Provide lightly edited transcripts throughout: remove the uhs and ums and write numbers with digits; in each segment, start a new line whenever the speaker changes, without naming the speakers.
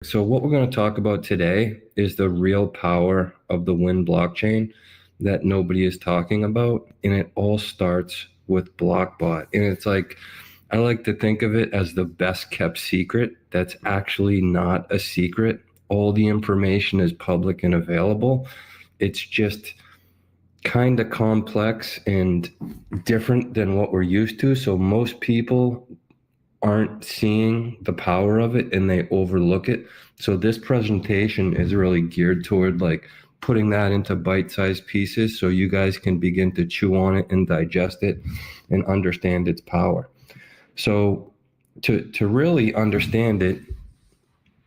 So, what we're going to talk about today is the real power of the Wind blockchain that nobody is talking about. And it all starts with Blockbot. And it's like, I like to think of it as the best kept secret that's actually not a secret. All the information is public and available. It's just kind of complex and different than what we're used to. So, most people aren't seeing the power of it and they overlook it. So this presentation is really geared toward like putting that into bite-sized pieces so you guys can begin to chew on it and digest it and understand its power. So to really understand it,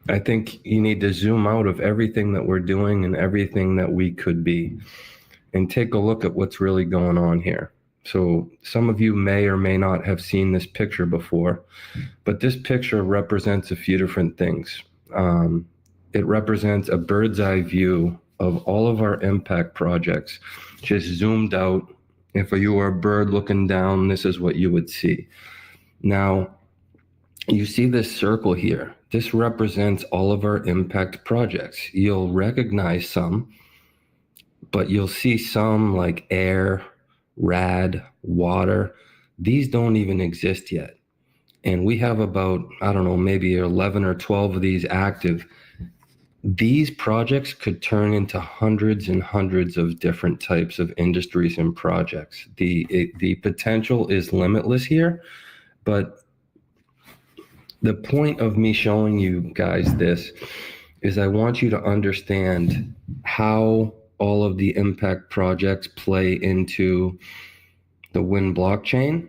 I think you need to zoom out of everything that we're doing and everything that we could be and take a look at what's really going on here. So some of you may or may not have seen this picture before, but this picture represents a few different things. It represents a bird's eye view of all of our impact projects, just zoomed out. If you were a bird looking down, this is what you would see. Now, you see this circle here. This represents all of our impact projects. You'll recognize some, but you'll see some like air, rad, water. These don't even exist yet. And we have about, I don't know, maybe 11 or 12 of these active. These projects could turn into hundreds and hundreds of different types of industries and projects. The potential is limitless here, but the point of me showing you guys this is I want you to understand how all of the impact projects play into the Wind blockchain.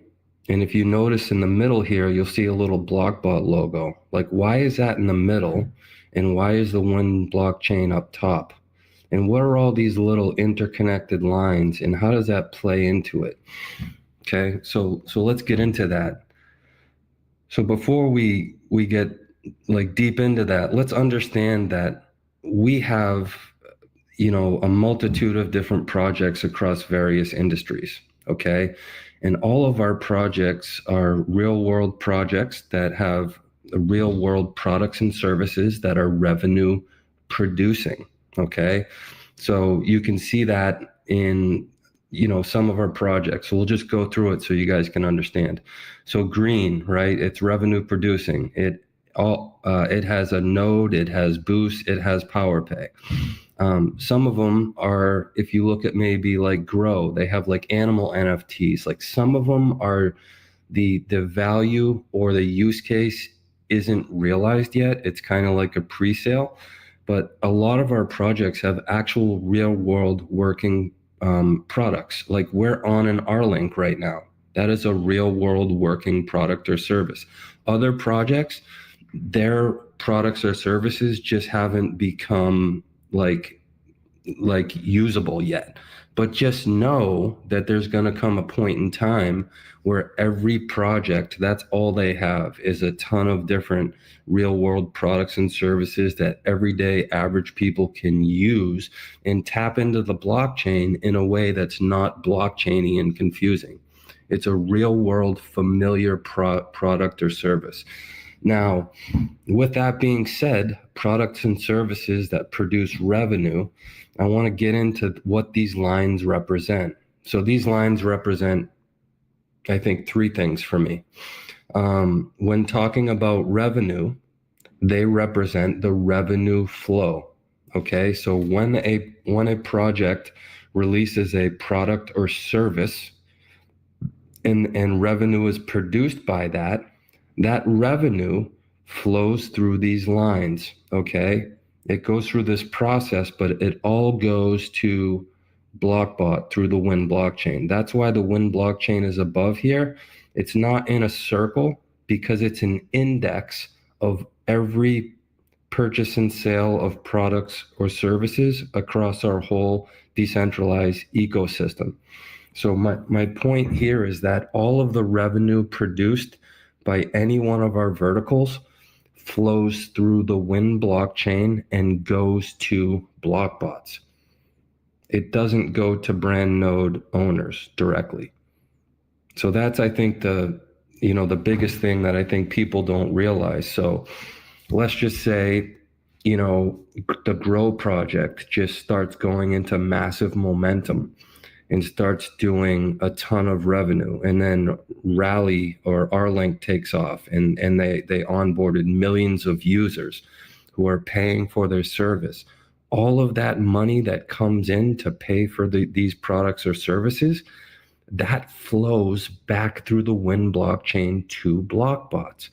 And if you notice in the middle here, you'll see a little Blockbot logo. Like, why is that in the middle? And why is the Wind blockchain up top? And what are all these little interconnected lines? And how does that play into it? Okay, so let's get into that. So before we get like deep into that, let's understand that we have, a multitude of different projects across various industries. Okay. And all of our projects are real world projects that have real world products and services that are revenue producing. Okay. So you can see that in, some of our projects. So we'll just go through it so you guys can understand. So green, right? It's revenue producing. It has a node, it has Boost, it has PowerPay. Some of them are, if you look at maybe like Grow, they have like animal NFTs. Like some of them are the value or the use case isn't realized yet. It's kind of like a pre-sale, but a lot of our projects have actual real world working products. Like we're on an R-Link right now. That is a real world working product or service. Other projects, their products or services just haven't become like usable yet. But just know that there's going to come a point in time where every project, that's all they have is a ton of different real world products and services that everyday average people can use and tap into the blockchain in a way that's not blockchainy and confusing. It's a real world familiar product or service. Now, with that being said, products and services that produce revenue, I want to get into what these lines represent. So these lines represent, I think, three things for me. When talking about revenue, they represent the revenue flow. Okay, so when a project releases a product or service and revenue is produced by that revenue flows through these lines. Okay, it goes through this process, but it all goes to Blockbot through the Wind blockchain. That's why the Wind blockchain is above here. It's not in a circle because it's an index of every purchase and sale of products or services across our whole decentralized ecosystem. So my point here is that all of the revenue produced by any one of our verticals flows through the Wind blockchain and goes to Blockbots. It doesn't go to brand node owners directly. So that's, I think, the biggest thing that I think people don't realize. So let's just say you know, the Grow project just starts going into massive momentum and starts doing a ton of revenue. And then Rally or Rlink takes off, and they onboarded millions of users who are paying for their service. All of that money that comes in to pay for these products or services, that flows back through the Wind blockchain to BlockBots.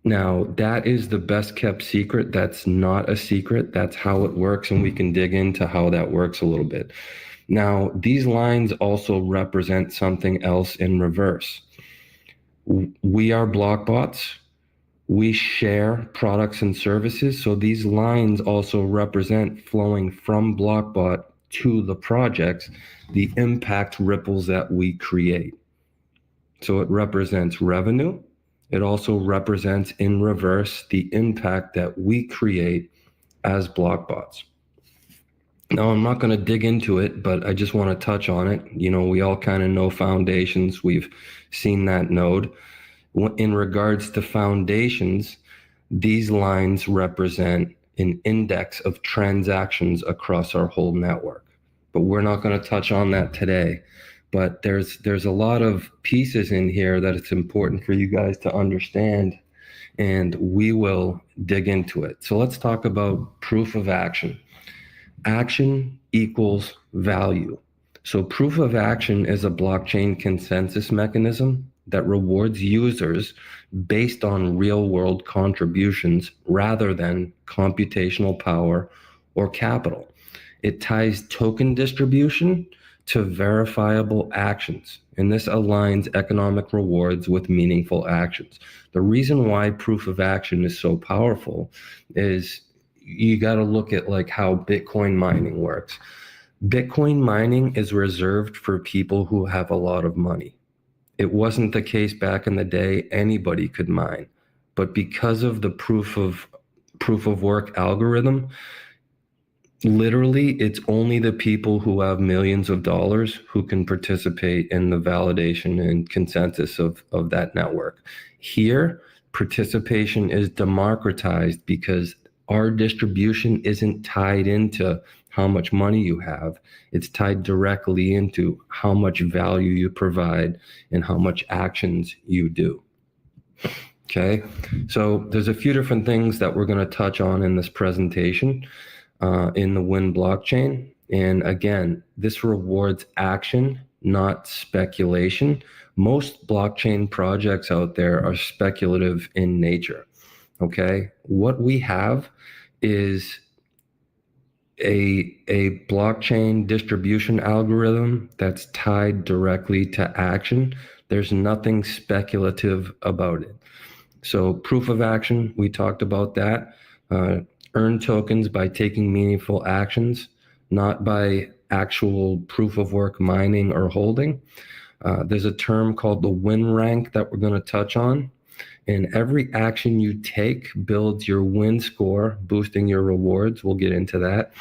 Now, that is the best kept secret. That's not a secret. That's how it works. And we can dig into how that works a little bit. Now, these lines also represent something else in reverse. We are BlockBots. We share products and services. So these lines also represent flowing from BlockBot to the projects, the impact ripples that we create. So it represents revenue. It also represents in reverse the impact that we create as BlockBots. Now, I'm not going to dig into it, but I just want to touch on it. You know, we all kind of know foundations. We've seen that node. In regards to foundations, these lines represent an index of transactions across our whole network. But we're not going to touch on that today. But there's a lot of pieces in here that it's important for you guys to understand, and we will dig into it. So let's talk about proof of action. Action equals value. So proof of action is a blockchain consensus mechanism that rewards users based on real-world contributions rather than computational power or capital. It ties token distribution to verifiable actions, and this aligns economic rewards with meaningful actions. The reason why proof of action is so powerful is you got to look at like how Bitcoin mining works. Bitcoin mining is reserved for people who have a lot of money. It wasn't the case back in the day. Anybody could mine. But because of the proof of work algorithm, literally it's only the people who have millions of dollars who can participate in the validation and consensus of that network. Here, participation is democratized because our distribution isn't tied into how much money you have. It's tied directly into how much value you provide and how much actions you do. Okay, so there's a few different things that we're going to touch on in this presentation in the Wind blockchain. And again, this rewards action, not speculation. Most blockchain projects out there are speculative in nature. Okay, what we have is a blockchain distribution algorithm that's tied directly to action. There's nothing speculative about it. So proof of action, we talked about that. Earn tokens by taking meaningful actions, not by actual proof of work mining or holding. There's a term called the win rank that we're going to touch on. And every action you take builds your win score, boosting your rewards. We'll get into that.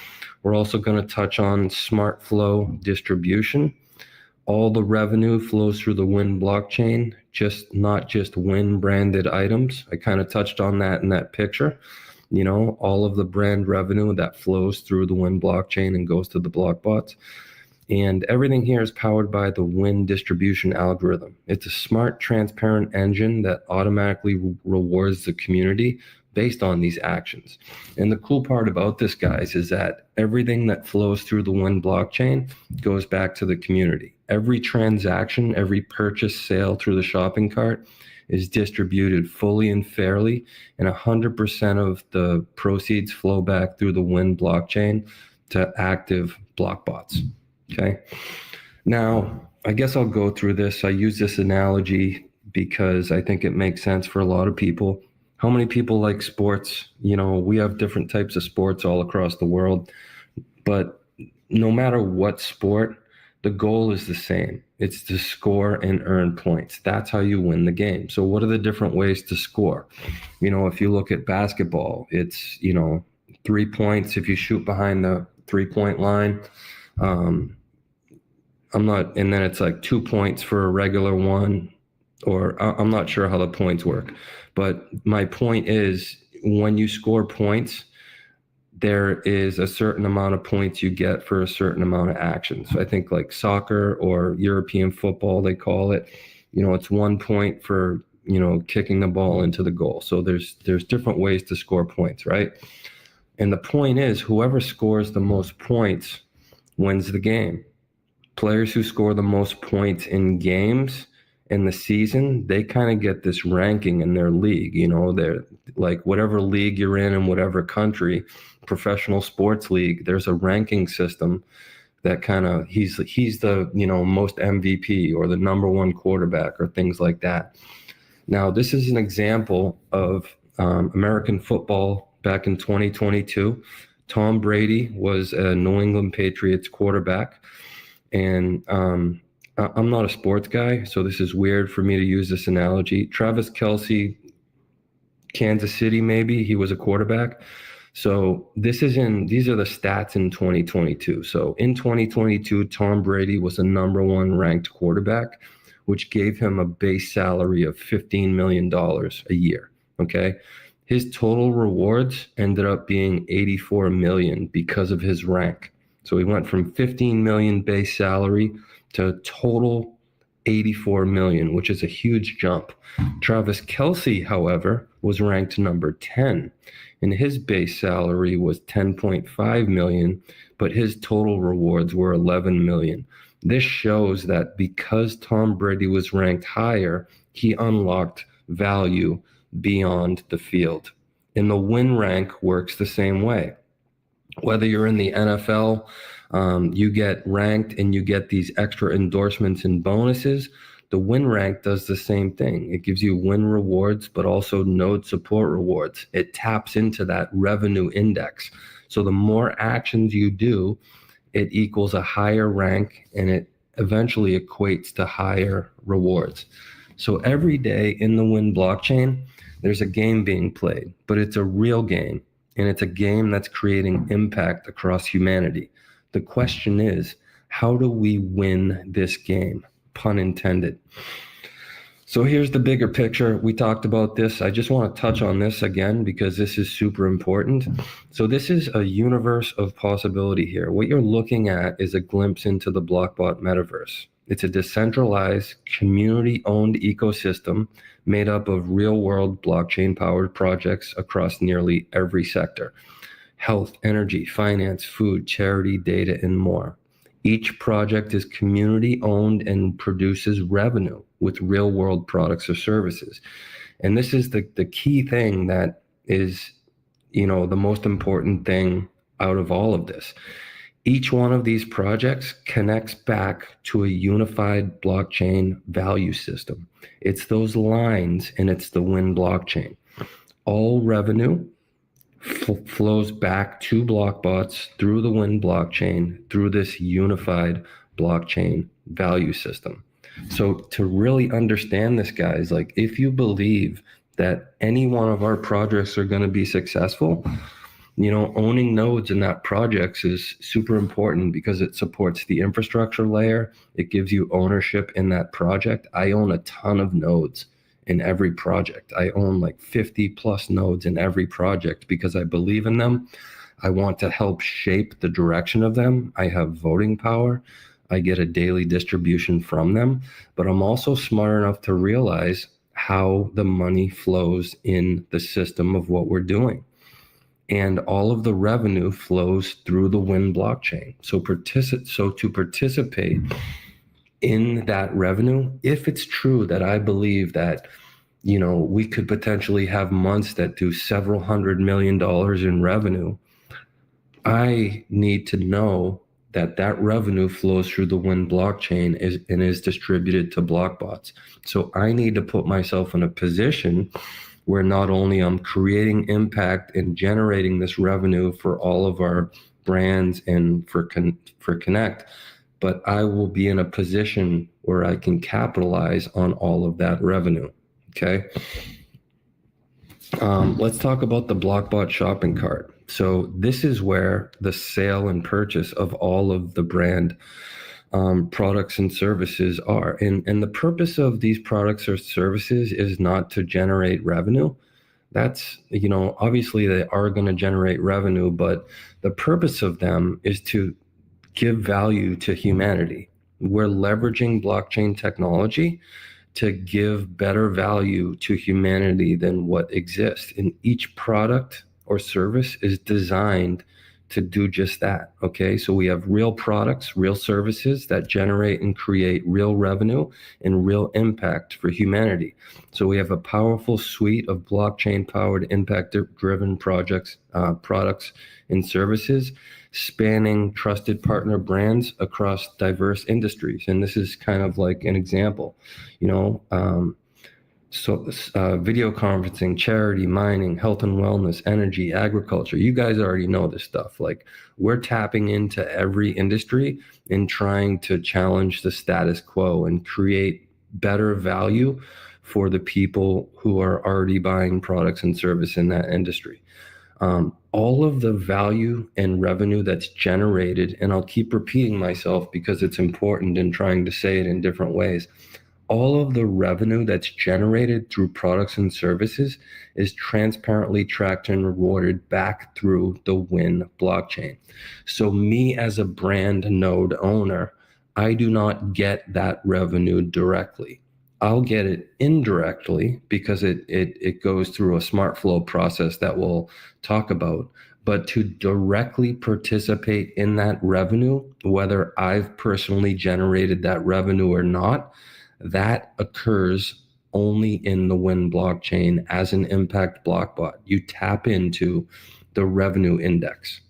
We're also going to touch on smart flow distribution. All the revenue flows through the Wind blockchain, not just Wind branded items. I kind of touched on that in that picture. You know, all of the brand revenue that flows through the Wind blockchain and goes to the BlockBots. And everything here is powered by the Wind distribution algorithm. It's a smart, transparent engine that automatically rewards the community based on these actions. And the cool part about this, guys, is that everything that flows through the Wind blockchain goes back to the community. Every transaction, every purchase, sale through the shopping cart is distributed fully and fairly, and 100% of the proceeds flow back through the Wind blockchain to active BlockBots. Okay. Now, I guess I'll go through this. I use this analogy because I think it makes sense for a lot of people. How many people like sports? You know, we have different types of sports all across the world, but no matter what sport, the goal is the same. It's to score and earn points. That's how you win the game. So what are the different ways to score? You know, if you look at basketball, it's, 3 points if you shoot behind the 3-point line. And then it's like 2 points for a regular one, or I'm not sure how the points work. But my point is, when you score points, there is a certain amount of points you get for a certain amount of actions. So I think like soccer or European football, they call it, it's 1 point for, kicking the ball into the goal. So there's different ways to score points, right? And the point is, whoever scores the most points wins the game. Players who score the most points in games in the season, they kind of get this ranking in their league. They're like, whatever league you're in whatever country, professional sports league, there's a ranking system that kind of, he's the, most MVP or the number one quarterback or things like that. Now, this is an example of American football back in 2022. Tom Brady was a New England Patriots quarterback. And I'm not a sports guy, so this is weird for me to use this analogy. Travis Kelce, Kansas City, maybe, he was a quarterback. So these are the stats in 2022. So in 2022, Tom Brady was a number one ranked quarterback, which gave him a base salary of $15 million a year. Okay. His total rewards ended up being $84 million because of his rank. So he went from 15 million base salary to total 84 million, which is a huge jump. Travis Kelce, however, was ranked number 10, and his base salary was 10.5 million, but his total rewards were 11 million. This shows that because Tom Brady was ranked higher, he unlocked value beyond the field. And the win rank works the same way. Whether you're in the NFL, you get ranked and you get these extra endorsements and bonuses. The win rank does the same thing. It gives you win rewards, but also node support rewards. It taps into that revenue index. So the more actions you do, it equals a higher rank, and it eventually equates to higher rewards. So every day in the Win blockchain, there's a game being played, but it's a real game. And it's a game that's creating impact across humanity. The question is, how do we win this game? Pun intended. So here's the bigger picture. We talked about this. I just want to touch on this again because this is super important. So this is a universe of possibility here. What you're looking at is a glimpse into the Blockbot metaverse. It's a decentralized, community-owned ecosystem made up of real-world blockchain-powered projects across nearly every sector: health, energy, finance, food, charity, data, and more. Each project is community-owned and produces revenue with real-world products or services. And this is the key thing that is, the most important thing out of all of this. Each one of these projects connects back to a unified blockchain value system. It's those lines, and it's the Win blockchain. All revenue flows back to Blockbots through the Win blockchain, through this unified blockchain value system. So to really understand this, guys, like if you believe that any one of our projects are going to be successful, owning nodes in that projects is super important because it supports the infrastructure layer. It gives you ownership in that project. I own a ton of nodes in every project. I own like 50 plus nodes in every project because I believe in them. I want to help shape the direction of them. I have voting power. I get a daily distribution from them, but I'm also smart enough to realize how the money flows in the system of what we're doing. And all of the revenue flows through the Win blockchain. So to participate in that revenue, if it's true that I believe that, we could potentially have months that do several $100 million in revenue, I need to know that revenue flows through the Win blockchain and is distributed to Blockbots. So I need to put myself in a position where not only I'm creating impact and generating this revenue for all of our brands and for Connect, but I will be in a position where I can capitalize on all of that revenue. Okay. Let's talk about the Blockbot shopping cart. So this is where the sale and purchase of all of the brand products and services are. And the purpose of these products or services is not to generate revenue, That's, obviously they are going to generate revenue, but the purpose of them is to give value to humanity. We're leveraging blockchain technology to give better value to humanity than what exists. And each product or service is designed to do just that. Okay. So we have real products, real services that generate and create real revenue and real impact for humanity. So we have a powerful suite of blockchain powered impact driven projects, products and services spanning trusted partner brands across diverse industries. And this is kind of like an example, you know, video conferencing, charity, mining, health and wellness, energy, agriculture. You guys already know this stuff. Like, we're tapping into every industry and trying to challenge the status quo and create better value for the people who are already buying products and service in that industry. All of the value and revenue that's generated, and I'll keep repeating myself because it's important in trying to say it in different ways. All of the revenue that's generated through products and services is transparently tracked and rewarded back through the WIN blockchain. So me as a brand node owner, I do not get that revenue directly. I'll get it indirectly because it goes through a smart flow process that we'll talk about. But to directly participate in that revenue, whether I've personally generated that revenue or not, that occurs only in the WIN blockchain as an impact block bot. You tap into the revenue index.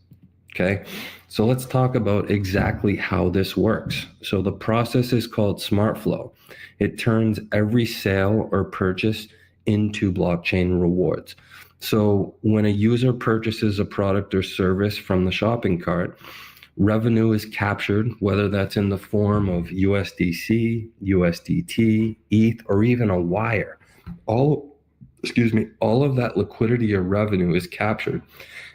Okay, so let's talk about exactly how this works. So the process is called Smart Flow. It turns every sale or purchase into blockchain rewards. So when a user purchases a product or service from the shopping cart, revenue is captured, whether that's in the form of USDC, USDT, ETH, or even a wire. All of that liquidity or revenue is captured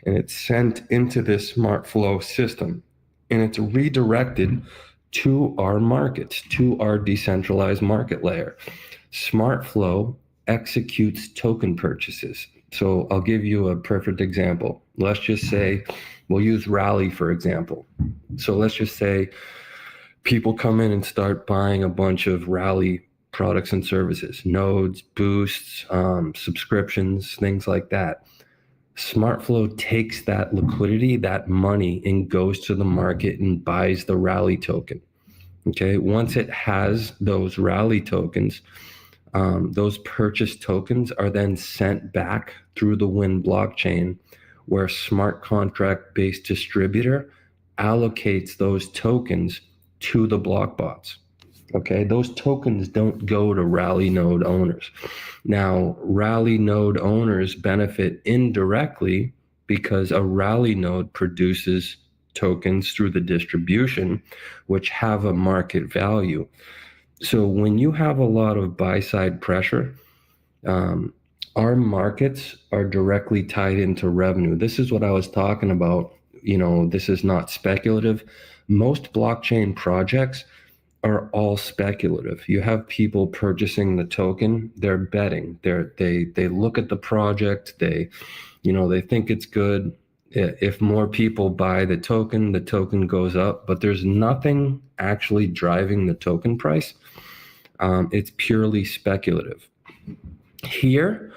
and it's sent into this smart flow system, and it's redirected to our markets, to our decentralized market layer. Smart flow executes token purchases. So I'll give you a perfect example. Let's just say we'll use Rally, for example. So let's just say people come in and start buying a bunch of Rally products and services, nodes, boosts, subscriptions, things like that. SmartFlow takes that liquidity, that money, and goes to the market and buys the Rally token. Okay, once it has those Rally tokens, those purchase tokens are then sent back through the WIN blockchain, where a smart contract-based distributor allocates those tokens to the block bots. Okay, those tokens don't go to Rally node owners. Now, Rally node owners benefit indirectly because a Rally node produces tokens through the distribution, which have a market value. So when you have a lot of buy-side pressure, our markets are directly tied into revenue. This is what I was talking about. This is not speculative. Most blockchain projects are all speculative. You have people purchasing the token, they're betting. They look at the project, they think it's good. If more people buy the token goes up, but there's nothing actually driving the token price. It's purely speculative. Here,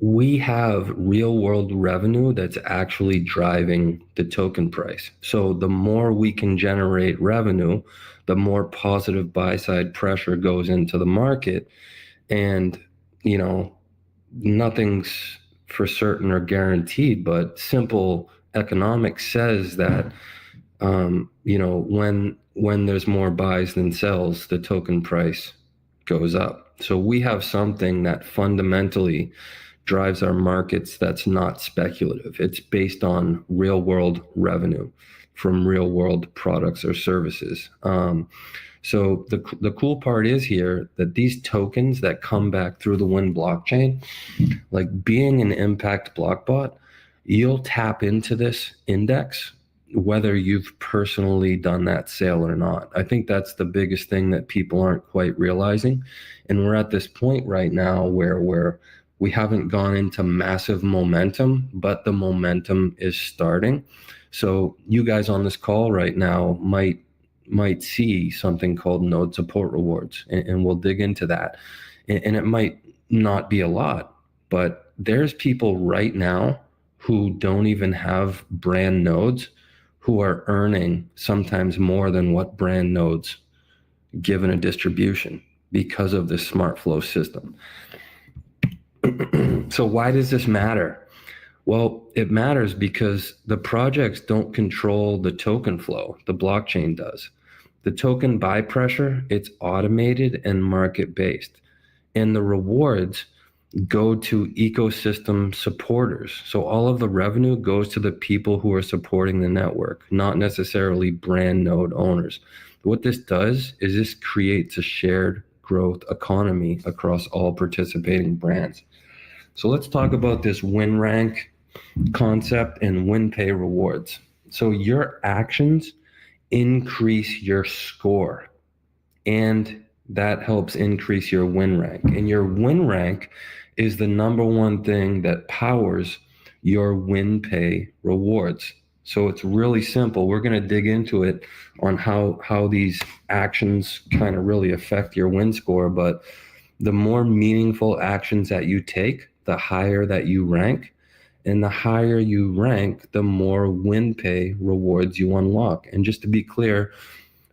we have real world revenue that's actually driving the token price. So the more we can generate revenue, the more positive buy side pressure goes into the market. And, nothing's for certain or guaranteed, but simple economics says that, when there's more buys than sells, the token price goes up. So we have something that fundamentally drives our markets that's not speculative. It's based on real world revenue from real world products or services. So the cool part is here that these tokens that come back through the WIN blockchain, like being an impact block bot, you'll tap into this index whether you've personally done that sale or not. I think that's the biggest thing that people aren't quite realizing. And we're at this point right now where we're We haven't gone into massive momentum, but the momentum is starting. So you guys on this call right now might see something called node support rewards, and we'll dig into that. And it might not be a lot, but there's people right now who don't even have brand nodes who are earning sometimes more than what brand nodes given a distribution because of this smart flow system. So why does this matter? Well, it matters because the projects don't control the token flow. The blockchain does. The token buy pressure, it's automated and market-based. And the rewards go to ecosystem supporters. So all of the revenue goes to the people who are supporting the network, not necessarily brand node owners. What this does is this creates a shared growth economy across all participating brands. So let's talk about this WinRank concept and WinPay rewards. So your actions increase your score, and that helps increase your win rank. And your win rank is the number one thing that powers your WinPay rewards. So it's really simple. We're going to dig into it on how these actions kind of really affect your win score. But the more meaningful actions that you take, the higher that you rank. And the higher you rank, the more WinPay rewards you unlock. And just to be clear,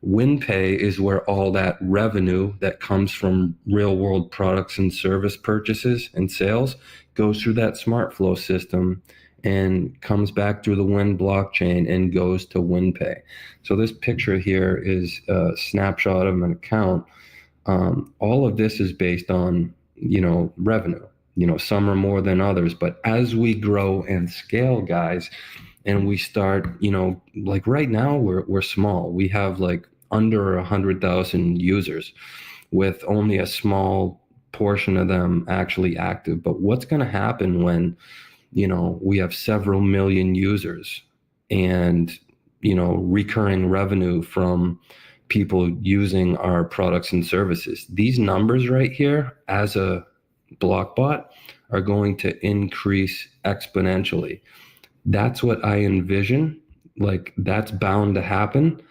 WinPay is where all that revenue that comes from real world products and service purchases and sales goes through that smart flow system and comes back through the Win blockchain and goes to WinPay. So this picture here is a snapshot of an account. All of this is based on, revenue. Some are more than others, but as we grow and scale, guys, and we start, like right now we're small. We have like under 100,000 users with only a small portion of them actually active. But what's going to happen when, we have several million users and, recurring revenue from people using our products and services? These numbers right here as a Blockbot are going to increase exponentially. That's what I envision. Like, that's bound to happen.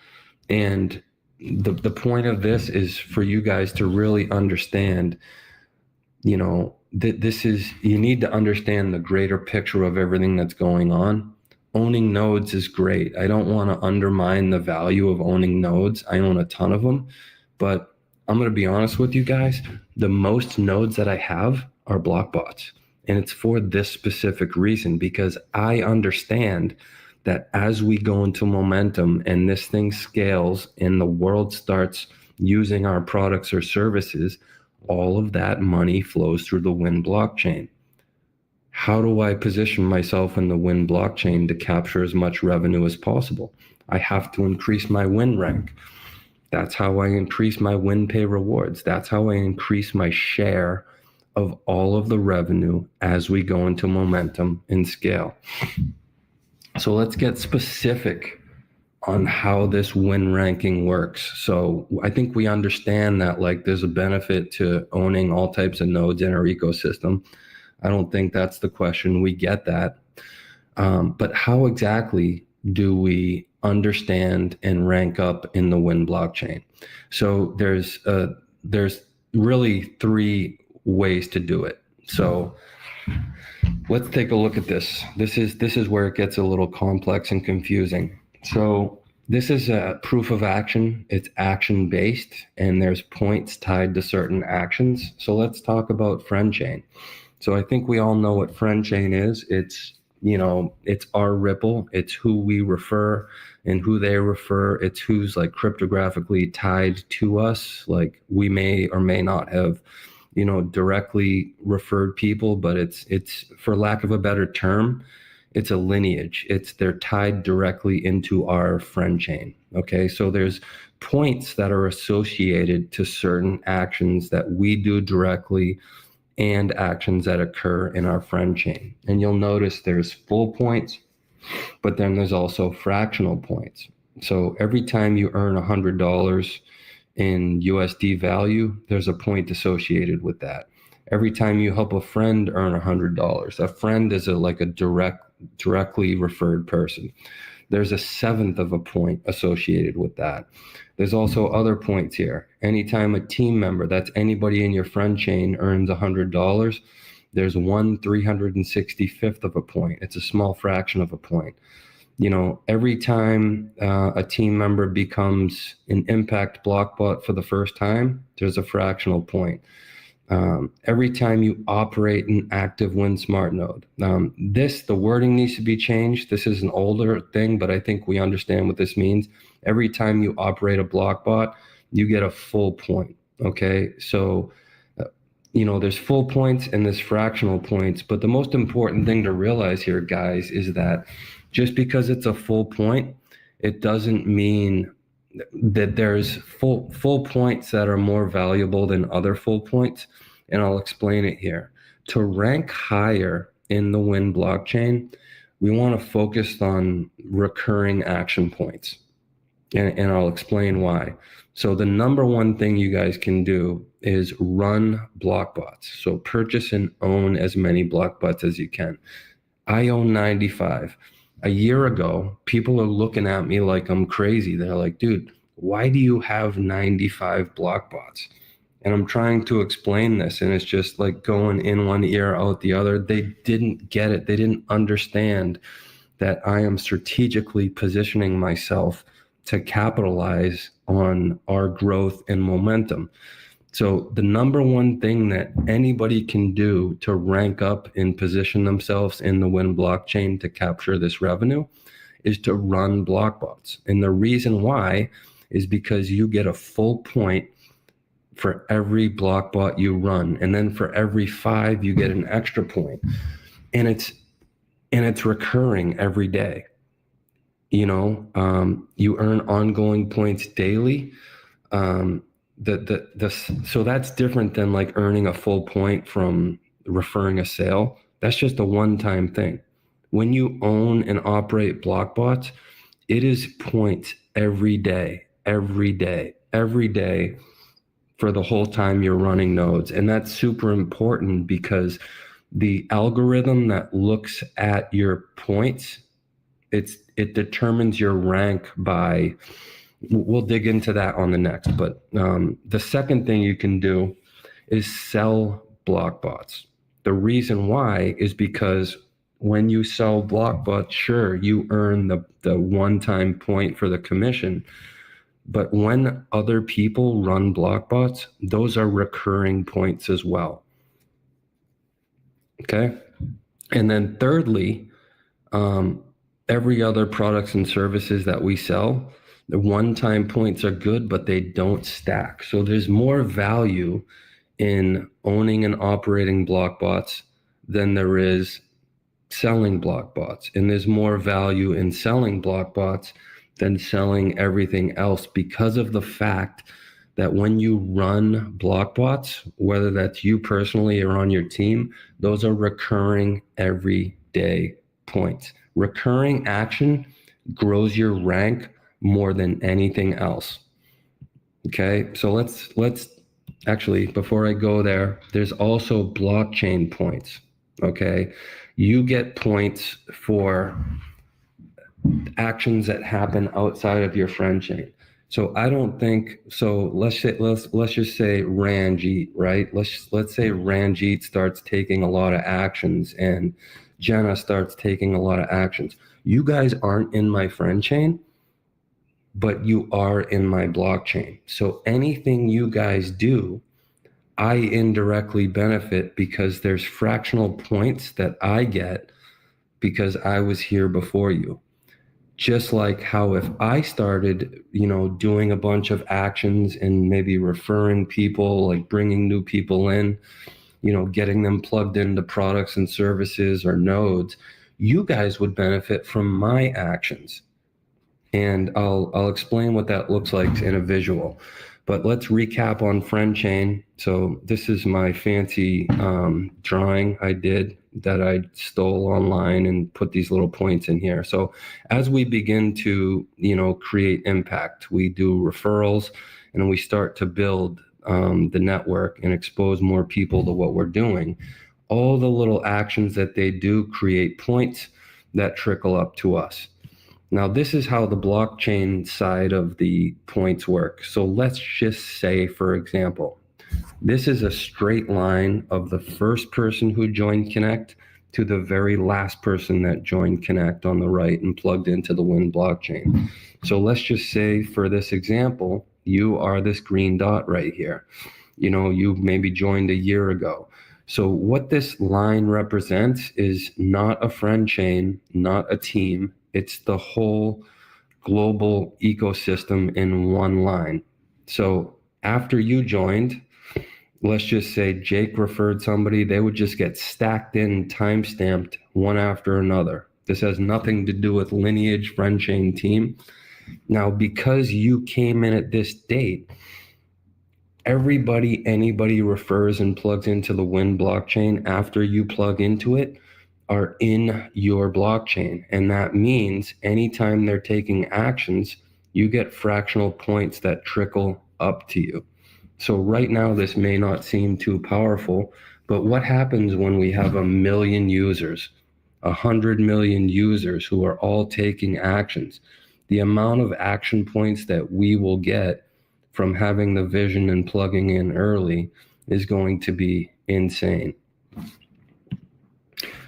And the point of this is for you guys to really understand, that this is, you need to understand the greater picture of everything that's going on. Owning nodes is great. I don't want to undermine the value of owning nodes. I own a ton of them, but I'm going to be honest with you guys. The most nodes that I have are Blockbots. And it's for this specific reason, because I understand that as we go into momentum and this thing scales and the world starts using our products or services, all of that money flows through the Win blockchain. How do I position myself in the Win blockchain to capture as much revenue as possible? I have to increase my win rank. That's how I increase my WinPay rewards. That's how I increase my share of all of the revenue as we go into momentum and scale. So let's get specific on how this win ranking works. So I think we understand that like there's a benefit to owning all types of nodes in our ecosystem. I don't think that's the question. We get that. But how exactly do we understand and rank up in the Win blockchain? So there's really three ways to do it. So let's take a look at this. This is where it gets a little complex and confusing. So this is a proof of action. It's action based, and there's points tied to certain actions. So let's talk about FriendChain. So I think we all know what FriendChain is. It's our Ripple. It's who we refer and who they refer. It's who's like cryptographically tied to us. Like we may or may not have, directly referred people, but it's for lack of a better term, it's a lineage. They're tied directly into our FriendChain. Okay. So there's points that are associated to certain actions that we do directly and actions that occur in our FriendChain. And you'll notice there's full points, but then there's also fractional points. So every time you earn $100 in USD value, there's a point associated with that. Every time you help a friend earn $100. A friend is like a directly referred person. There's a seventh of a point associated with that. There's also other points here. Anytime a team member, that's anybody in your friend chain, earns $100, there's 1/365th of a point. It's a small fraction of a point. Every time a team member becomes an impact block bot for the first time, there's a fractional point. Every time you operate an active Win Smart node. The wording needs to be changed. This is an older thing, but I think we understand what this means. Every time you operate a block bot, you get a full point. Okay, so there's full points and there's fractional points, but the most important thing to realize here, guys, is that just because it's a full point, it doesn't mean that there's full points that are more valuable than other full points. And I'll explain it here. To rank higher in the Win blockchain, we want to focus on recurring action points. And I'll explain why. So the number one thing you guys can do is run block bots. So purchase and own as many block bots as you can. I own 95. A year ago, people are looking at me like I'm crazy. They're like, dude, why do you have 95 block bots? And I'm trying to explain this, and it's just like going in one ear, out the other. They didn't get it. They didn't understand that I am strategically positioning myself to capitalize on our growth and momentum. So the number one thing that anybody can do to rank up and position themselves in the Win blockchain to capture this revenue is to run block bots. And the reason why is because you get a full point for every block bot you run. And then for every 5, you get an extra point. And it's recurring every day. You earn ongoing points daily. So that's different than like earning a full point from referring a sale. That's just a one-time thing. When you own and operate block bots, it is points every day for the whole time you're running nodes. And that's super important because the algorithm that looks at your points, it determines your rank by, we'll dig into that on the next, but the second thing you can do is sell block bots. The reason why is because when you sell block bots, sure, you earn the one-time point for the commission, but when other people run block bots, those are recurring points as well. Okay. And then thirdly, every other products and services that we sell, the one-time points are good, but they don't stack. So there's more value in owning and operating block bots than there is selling block bots. And there's more value in selling block bots than selling everything else, because of the fact that when you run block bots, whether that's you personally or on your team, those are recurring everyday points. Recurring action grows your rank more than anything else. Okay, so let's actually, before I go there, there's also blockchain points. Okay, you get points for actions that happen outside of your friend chain. So I don't think so. Let's just say Ranjit, right? Let's say Ranjit starts taking a lot of actions and Jenna starts taking a lot of actions. You guys aren't in my friend chain, but you are in my blockchain. So anything you guys do, I indirectly benefit because there's fractional points that I get because I was here before you. Just like how if I started, doing a bunch of actions and maybe referring people, like bringing new people in, getting them plugged into products and services or nodes, you guys would benefit from my actions. And I'll explain what that looks like in a visual. But let's recap on friend chain. So this is my fancy drawing I did that I stole online and put these little points in here. So as we begin to, create impact, we do referrals and we start to build the network and expose more people to what we're doing, all the little actions that they do create points that trickle up to us. Now, this is how the blockchain side of the points work. So let's just say, for example, this is a straight line of the first person who joined Connect to the very last person that joined Connect on the right and plugged into the Wind blockchain. So let's just say, for this example, you are this green dot right here. You maybe joined a year ago. So what this line represents is not a friend chain, not a team. It's the whole global ecosystem in one line. So after you joined, let's just say Jake referred somebody, they would just get stacked in, time-stamped one after another. This has nothing to do with lineage, friend chain, team. Now, because you came in at this date, anybody refers and plugs into the Wind blockchain after you plug into it are in your blockchain. And that means anytime they're taking actions, you get fractional points that trickle up to you. So right now, this may not seem too powerful, but what happens when we have 1 million users, 100 million users who are all taking actions? The amount of action points that we will get from having the vision and plugging in early is going to be insane.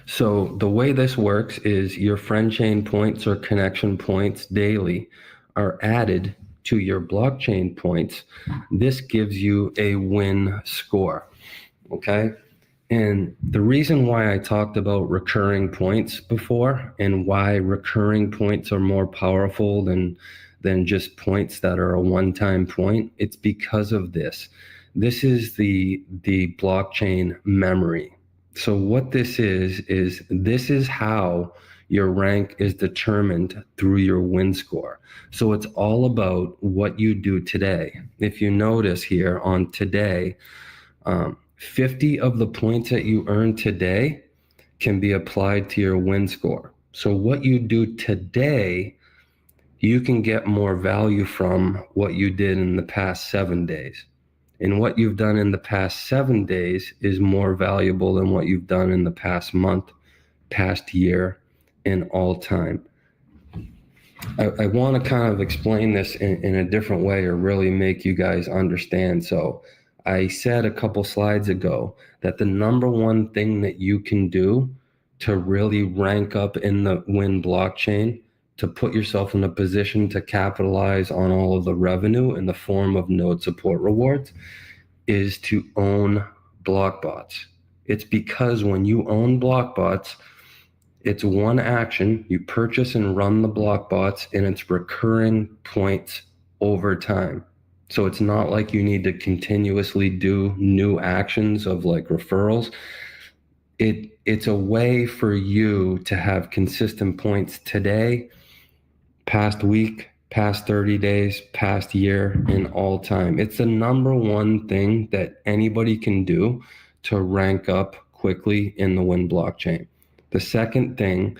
So the way this works is your friend chain points or connection points daily are added to your blockchain points. This gives you a win score, okay? And the reason why I talked about recurring points before and why recurring points are more powerful than just points that are a one-time point, it's because of this. This is the blockchain memory. So what this is how your rank is determined through your win score. So it's all about what you do today. If you notice here on today, 50 of the points that you earn today can be applied to your win score. So what you do today, you can get more value from what you did in the past 7 days. And what you've done in the past 7 days is more valuable than what you've done in the past month, past year, and all time. I want to kind of explain this in a different way or really make you guys understand. So I said a couple slides ago that the number one thing that you can do to really rank up in the Wind blockchain, to put yourself in a position to capitalize on all of the revenue in the form of node support rewards, is to own BlockBots. It's because when you own BlockBots, it's one action. You purchase and run the BlockBots, and it's recurring points over time. So it's not like you need to continuously do new actions of like referrals. It's a way for you to have consistent points today, past week, past 30 days, past year, and all time. It's the number one thing that anybody can do to rank up quickly in the Wind blockchain. The second thing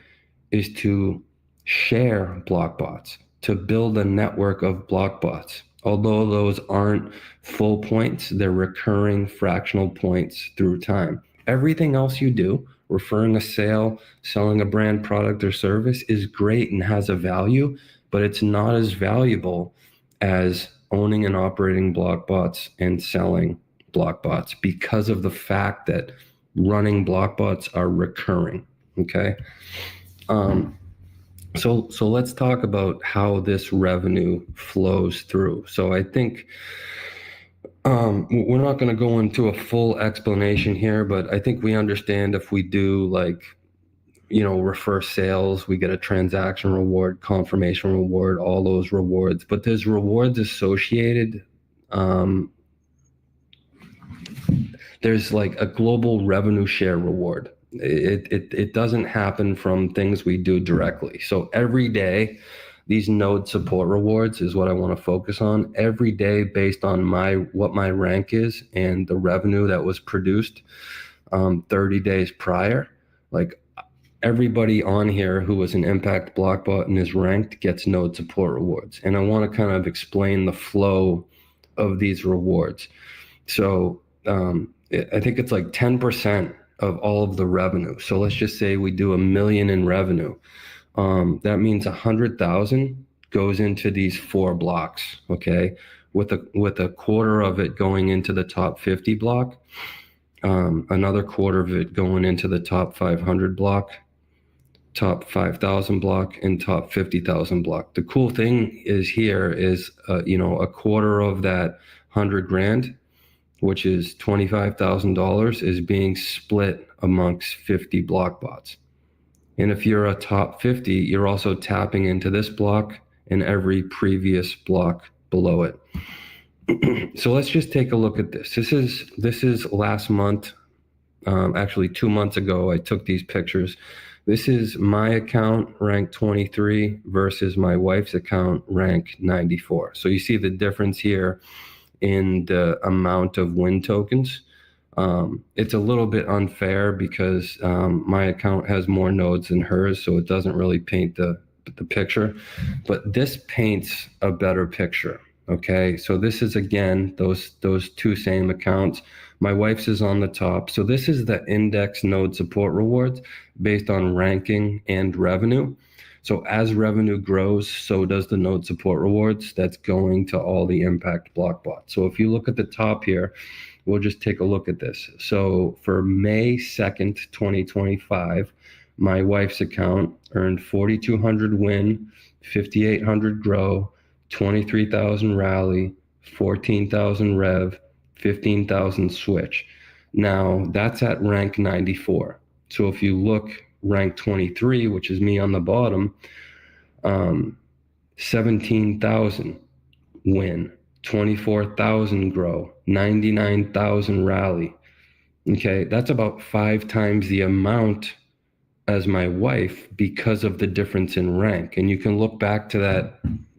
is to share BlockBots, to build a network of BlockBots. Although those aren't full points, they're recurring fractional points through time. Everything else you do, referring a sale, selling a brand product or service, is great and has a value, but it's not as valuable as owning and operating BlockBots and selling BlockBots because of the fact that running BlockBots are recurring. Okay. So let's talk about how this revenue flows through. So I think we're not going to go into a full explanation here, but I think we understand if we do refer sales, we get a transaction reward, confirmation reward, all those rewards, but there's rewards associated. There's like a global revenue share reward. It doesn't happen from things we do directly. So every day, these node support rewards is what I want to focus on. Every day, based on what my rank is and the revenue that was produced 30 days prior, like everybody on here who was an Impact BlockBot and is ranked gets node support rewards. And I want to kind of explain the flow of these rewards. So I think it's like 10% of all of the revenue. So let's just say we do 1 million in revenue. That means 100,000 goes into these 4 blocks, okay? With a quarter of it going into the top 50 block, another quarter of it going into the top 500 block, top 5,000 block, and top 50,000 block. The cool thing is here is, a quarter of that 100 grand, which is $25,000, is being split amongst 50 block bots. And if you're a top 50, you're also tapping into this block and every previous block below it. So let's just take a look at this. This is last month. Actually 2 months ago, I took these pictures. This is my account ranked 23 versus my wife's account ranked 94. So you see the difference here in the amount of win tokens. It's a little bit unfair because my account has more nodes than hers, so it doesn't really paint the picture. But this paints a better picture. Okay, so this is again those 2 same accounts. My wife's is on the top. So this is the index node support rewards based on ranking and revenue. So as revenue grows, so does the node support rewards. That's going to all the impact block bots. So if you look at the top here, we'll just take a look at this. So for May 2nd, 2025, my wife's account earned 4,200 win, 5,800 grow, 23,000 rally, 14,000 rev, 15,000 switch. Now that's at rank 94. So if you look rank 23, which is me on the bottom, 17,000 win, 24,000 grow, 99,000 rally. Okay, that's about 5 times the amount as my wife because of the difference in rank. And you can look back to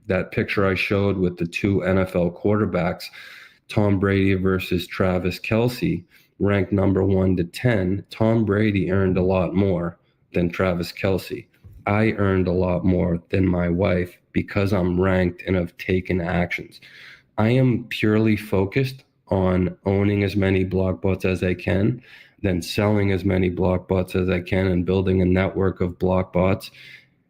that picture I showed with the 2 NFL quarterbacks, Tom Brady versus Travis Kelce, ranked number 1 to 10. Tom Brady earned a lot more than Travis Kelce. I earned a lot more than my wife because I'm ranked and have taken actions. I am purely focused on owning as many block bots as I can, then selling as many block bots as I can and building a network of block bots.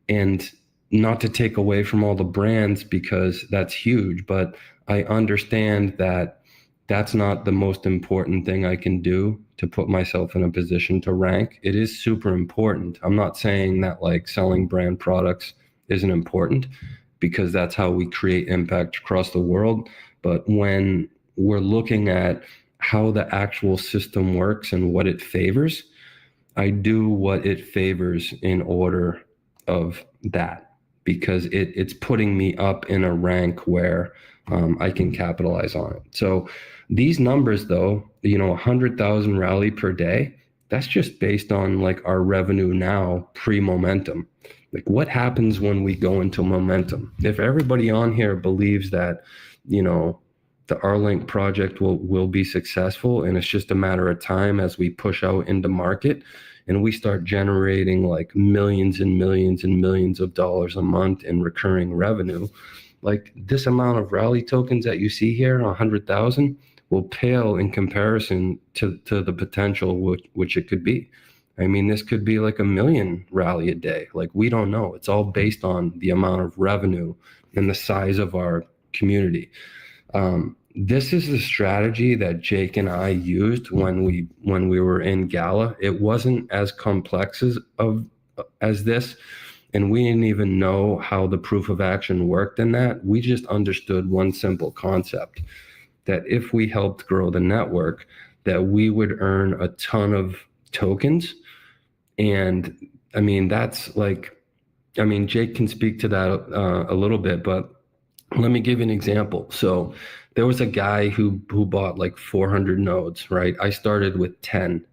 And not to take away from all the brands because that's huge, but I understand that that's not the most important thing I can do to put myself in a position to rank. It is super important. I'm not saying that like selling brand products isn't important because that's how we create impact across the world. But when we're looking at how the actual system works and what it favors, I do what it favors in order of that, because it's putting me up in a rank where I can capitalize on it. So these numbers though, 100,000 rally per day, that's just based on like our revenue now pre-momentum. Like what happens when we go into momentum? If everybody on here believes that, the R-Link project will be successful and it's just a matter of time as we push out into market and we start generating like millions and millions and millions of dollars a month in recurring revenue, like this amount of rally tokens that you see here, 100,000, will pale in comparison to the potential which it could be. I mean, this could be like 1 million rally a day. Like we don't know. It's all based on the amount of revenue and the size of our community. This is the strategy that Jake and I used when we were in Gala. It wasn't as complex as this, and we didn't even know how the proof of action worked in that. We just understood one simple concept, that if we helped grow the network, that we would earn a ton of tokens. And I mean, Jake can speak to that a little bit, but let me give you an example. So there was a guy who bought like 400 nodes, right? I started with 10.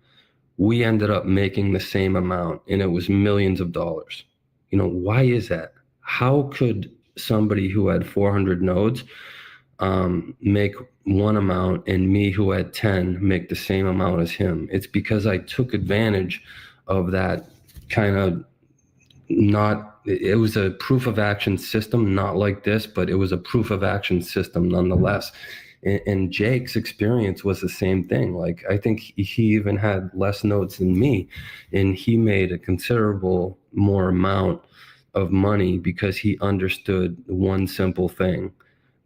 We ended up making the same amount and it was millions of dollars. Why is that? How could somebody who had 400 nodes make one amount and me who had 10 make the same amount as him? It's because I took advantage of that kind of it was a proof of action system, not like this, but it was a proof of action system nonetheless. And Jake's experience was the same thing. Like, I think he even had less notes than me, and he made a considerable more amount of money because he understood one simple thing,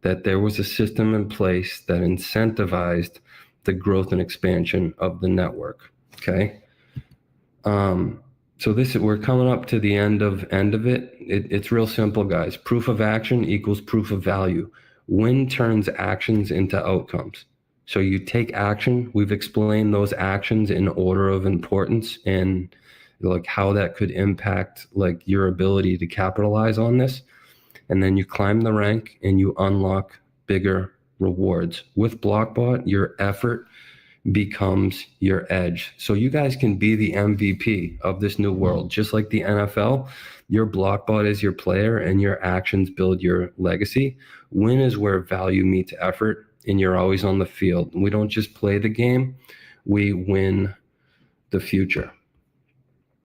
that there was a system in place that incentivized the growth and expansion of the network. Okay. So we're coming up to the end of it. It's real simple, guys. Proof of action equals proof of value. Win turns actions into outcomes. So you take action. We've explained those actions in order of importance and like how that could impact like your ability to capitalize on this. And then you climb the rank and you unlock bigger rewards. With Blockbot, your effort becomes your edge. So you guys can be the MVP of this new world. Just like the NFL, your Blockbot is your player and your actions build your legacy. Win is where value meets effort, and you're always on the field. We don't just play the game, we win the future.